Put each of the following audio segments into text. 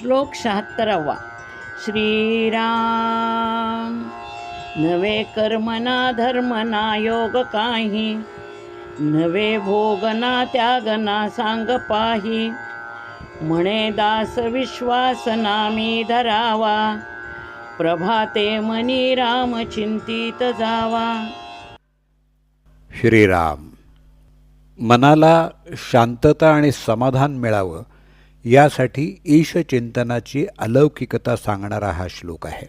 श्लोक 76. श्रीराम. नवे कर्मना धर्मना योग काही, नवे भोगना त्यागना सांग पाही. म्हणे दास विश्वास नामी धरावा, प्रभाते मनी राम चिंतित जावा. श्रीराम. मनाला शांतता आणि समाधान मिळावं यासाठी ईशचिंतनाची अलौकिकता सांगणारा हा श्लोक आहे.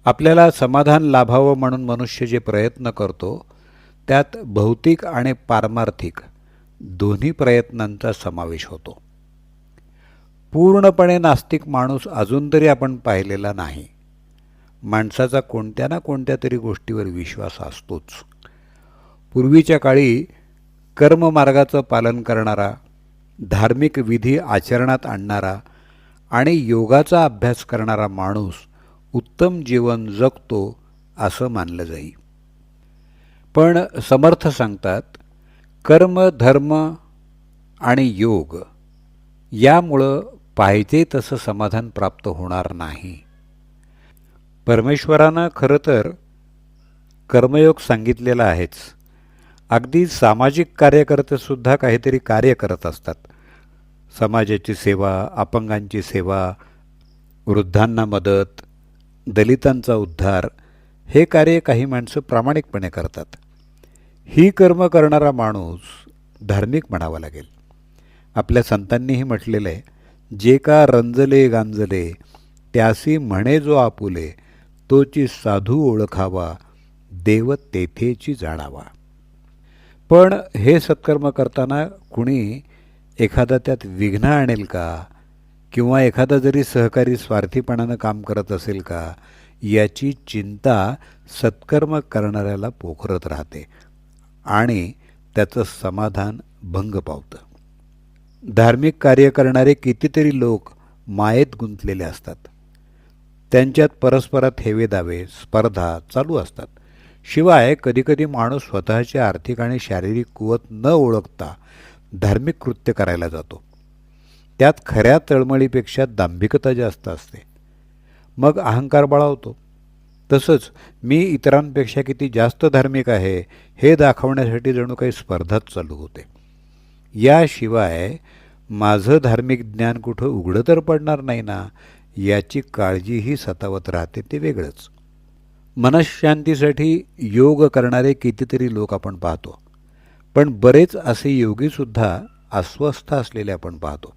आपल्याला समाधान लाभावं म्हणून मनुष्य जे प्रयत्न करतो त्यात भौतिक आणि पारमार्थिक दोन्ही प्रयत्नांचा समावेश होतो. पूर्णपणे नास्तिक माणूस अजून तरी आपण पाहिलेला नाही. माणसाचा कोणत्या ना कोणत्या तरी गोष्टीवर विश्वास असतोच. पूर्वीच्या काळी कर्ममार्गाचं पालन करणारा, धार्मिक विधी आचरणात आणणारा आणि योगाचा अभ्यास करणारा माणूस उत्तम जीवन जगतो असं मानलं जाई. पण समर्थ सांगतात, कर्म, धर्म आणि योग यामुळं पाहिजे तसं समाधान प्राप्त होणार नाही. परमेश्वरानं खरं तर कर्मयोग सांगितलेला आहेच. अगदी सामाजिक कार्यकर्तेसुद्धा काहीतरी कार्य करत असतात. समाजाची सेवा, अपंगांची सेवा, वृद्धांना मदत, दलितांचा उद्धार हे कार्य काही माणसं प्रामाणिकपणे करतात. ही कर्म करणारा माणूस धार्मिक म्हणावा लागेल. आपल्या संतांनीही म्हटलेलं आहे, जे का रंजले गांजले त्यासी म्हणे जो आपुले, तोची साधू ओळखावा देव तेथेची जाणावा. पण हे सत्कर्म करताना कुणी एखादा त्यात विघ्न आणेल का, किंवा एखादा जरी सहकारी स्वार्थीपणानं काम करत असेल का, याची चिंता सत्कर्म करणाऱ्याला पोखरत राहते आणि त्याचं समाधान भंग पावतं. धार्मिक कार्य करणारे कितीतरी लोक मायेत गुंतलेले असतात. त्यांच्यात परस्परात हेवेदावे, स्पर्धा चालू असतात. शिवाय कधीकधी माणूस स्वतःची आर्थिक आणि शारीरिक कुवत न ओळखता धार्मिक कृत्य करायला जातो. त्यात खऱ्या तळमळीपेक्षा दांभिकता जास्त असते. मग अहंकार बळावतो. तसंच मी इतरांपेक्षा किती जास्त धार्मिक आहे हे दाखवण्यासाठी जणू काही स्पर्धाच चालू होते. याशिवाय माझं धार्मिक ज्ञान कुठं उघडं तर पडणार नाही ना, याची काळजीही सतावत राहते. ते वेगळंच. मनःशांतीसाठी योग करणारे कितीतरी लोक आपण पाहतो. पण बरेच असे योगीसुद्धा अस्वस्थ असलेले आपण पाहतो.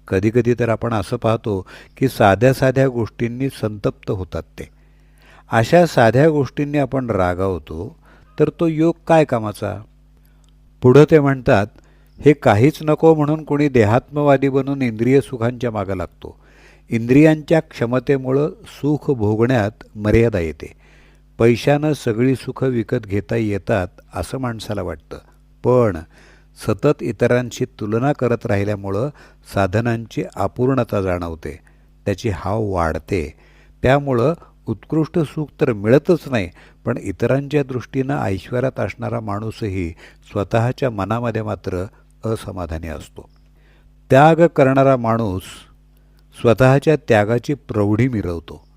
कधीकधी तर आपण असं पाहतो की साध्या साध्या गोष्टींनी संतप्त होतात ते. अशा साध्या गोष्टींनी आपण रागावतो तर तो योग काय कामाचा. पुढं ते म्हणतात, हे काहीच नको म्हणून कोणी देहात्मवादी बनून इंद्रिय सुखांच्या मागं लागतो. इंद्रियांच्या क्षमतेमुळं सुख भोगण्यात मर्यादा येते. पैशानं सगळी सुखं विकत घेता येतात असं माणसाला वाटतं. पण सतत इतरांशी तुलना करत राहिल्यामुळं साधनांची अपूर्णता जाणवते, त्याची हाव वाढते. त्यामुळं उत्कृष्ट सुख तर मिळतच नाही, पण इतरांच्या दृष्टीनं ऐश्वर्यात असणारा माणूसही स्वतःच्या मनामध्ये मात्र असमाधानी असतो. त्याग करणारा माणूस स्वतःच्या त्यागाची प्रौढी मिरवतो.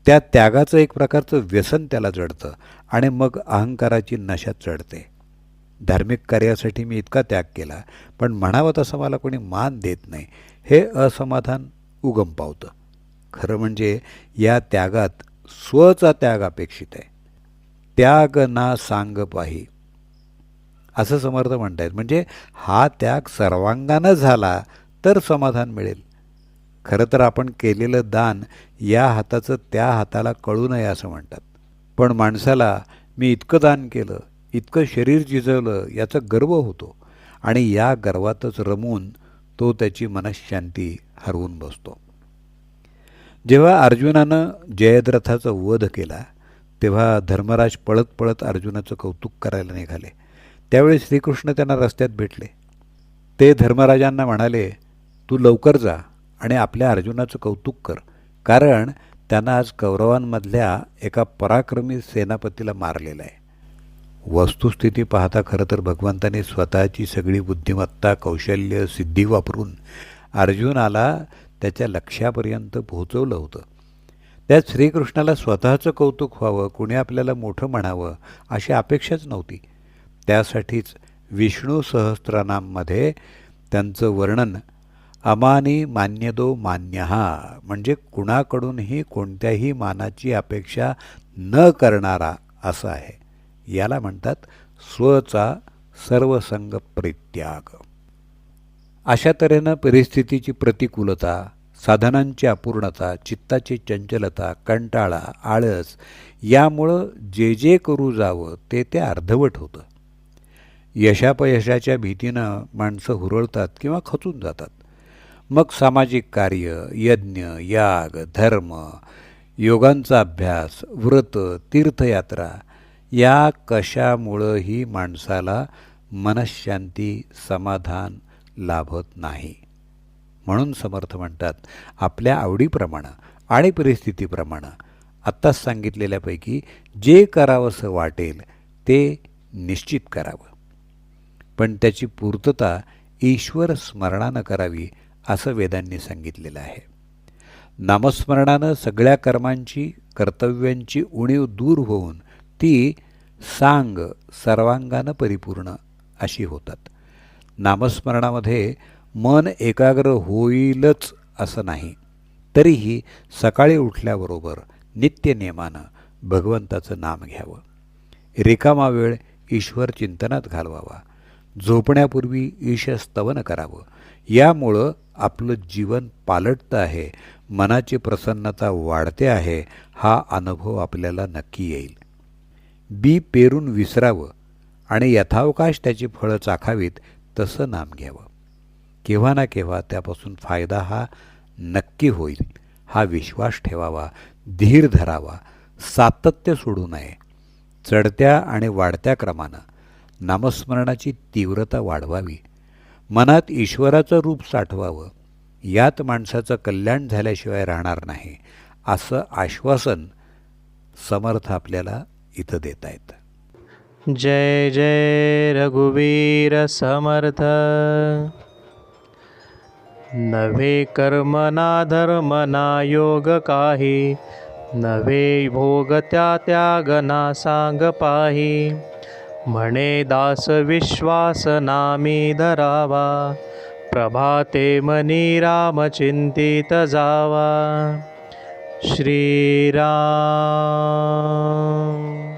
त्या त्यागाचं एक प्रकारचं व्यसन त्याला जडतं आणि मग अहंकाराची नशा चढते. धार्मिक कार्यासाठी मी इतका त्याग केला, पण म्हणावं तसं मला कोणी मान देत नाही, हे असमाधान उगम पावतं. खरं म्हणजे या त्यागात स्वचा त्याग अपेक्षित आहे. त्याग ना सांग पाही असं समर्थ म्हणतायत. म्हणजे हा त्याग सर्वांगानं झाला तर समाधान मिळेल. खरं तर आपण केलेलं दान या हाताचं त्या हाताला कळू नये असं म्हणतात. पण माणसाला मी इतकं दान केलं, इतकं शरीर झिजवलं याचा गर्व होतो आणि या गर्वातच रमून तो त्याची मनःशांती हरवून बसतो. जेव्हा अर्जुनानं जयद्रथाचा वध केला तेव्हा धर्मराज पळत पळत अर्जुनाचं कौतुक करायला निघाले. त्यावेळी श्रीकृष्ण त्यांना रस्त्यात भेटले. ते धर्मराजांना म्हणाले, तू लवकर जा आणि आपल्या अर्जुनाचं कौतुक कर, कारण त्यानं आज कौरवांमधल्या एका पराक्रमी सेनापतीला मारलेलं आहे. वस्तुस्थिती पाहता खरं तर भगवंताने स्वतःची सगळी बुद्धिमत्ता, कौशल्य, सिद्धी वापरून अर्जुनाला त्याच्या लक्ष्यापर्यंत पोहोचवलं होतं. त्यात श्रीकृष्णाला स्वतःचं कौतुक व्हावं, कुणी आपल्याला मोठं म्हणावं अशी अपेक्षाच नव्हती. त्यासाठीच विष्णू सहस्त्रनाममध्ये त्यांचं वर्णन अमानी मान्यदो मान्यहा, म्हणजे कुणाकडूनही कोणत्याही मानाची अपेक्षा न करणारा असं आहे. याला म्हणतात स्वचा सर्वसंग परित्याग. अशा तऱ्हेनं परिस्थितीची प्रतिकूलता, साधनांची अपूर्णता, चित्ताची चंचलता, कंटाळा, आळस यामुळं जे जे करू जावं ते ते अर्धवट होतं. यशापयशाच्या भीतीनं माणसं हुरळतात किंवा खचून जातात. मग सामाजिक कार्य, यज्ञ, याग, धर्म, योगांचा अभ्यास, व्रत, तीर्थयात्रा या कशामुळंही माणसाला मनःशांती, समाधान लाभत नाही. म्हणून समर्थ म्हणतात, आपल्या आवडीप्रमाणे आणि परिस्थितीप्रमाणे आत्ताच सांगितलेल्यापैकी जे करावंसं वाटेल ते निश्चित करावं, पण त्याची पूर्तता ईश्वर स्मरणानं करावी असं वेदांनी सांगितलेलं आहे. नामस्मरणानं सगळ्या कर्मांची, कर्तव्यांची उणीव दूर होऊन ती सांग सर्वांगानं परिपूर्ण अशी होतात. नामस्मरणामध्ये मन एकाग्र होईलच असं नाही, तरीही सकाळी उठल्याबरोबर नित्यनेमानं भगवंताचं नाम घ्यावं. रिकामा वेळ ईश्वर चिंतनात घालवावा. झोपण्यापूर्वी ईशस्तवन करावं. यामुळं आपलं जीवन पालटतं आहे, मनाची प्रसन्नता वाढते आहे, हा अनुभव आपल्याला नक्की येईल. बी पेरून विसरावं आणि यथावकाश त्याची फळं चाखावीत तसं नाम घ्यावं. केव्हा ना केव्हा त्यापासून फायदा हा नक्की होईल हा विश्वास ठेवावा. धीर धरावा. सातत्य सोडू नये. चढत्या आणि वाढत्या क्रमानं नामस्मरणाची तीव्रता वाढवावी. मनात ईश्वराचं रूप साठवावं. यात माणसाचं कल्याण झाल्याशिवाय राहणार नाही असं आश्वासन समर्थ आपल्याला इथं देत आहेत. जय जय रघुवीर समर्थ. नवे कर्मना धर्मना योग काही, नवे भोग त्या त्यागना सांग पाही. म्हणे दास विश्वास नामी धरावा, प्रभाते मनी राम चिंतित जावा. श्रीराम.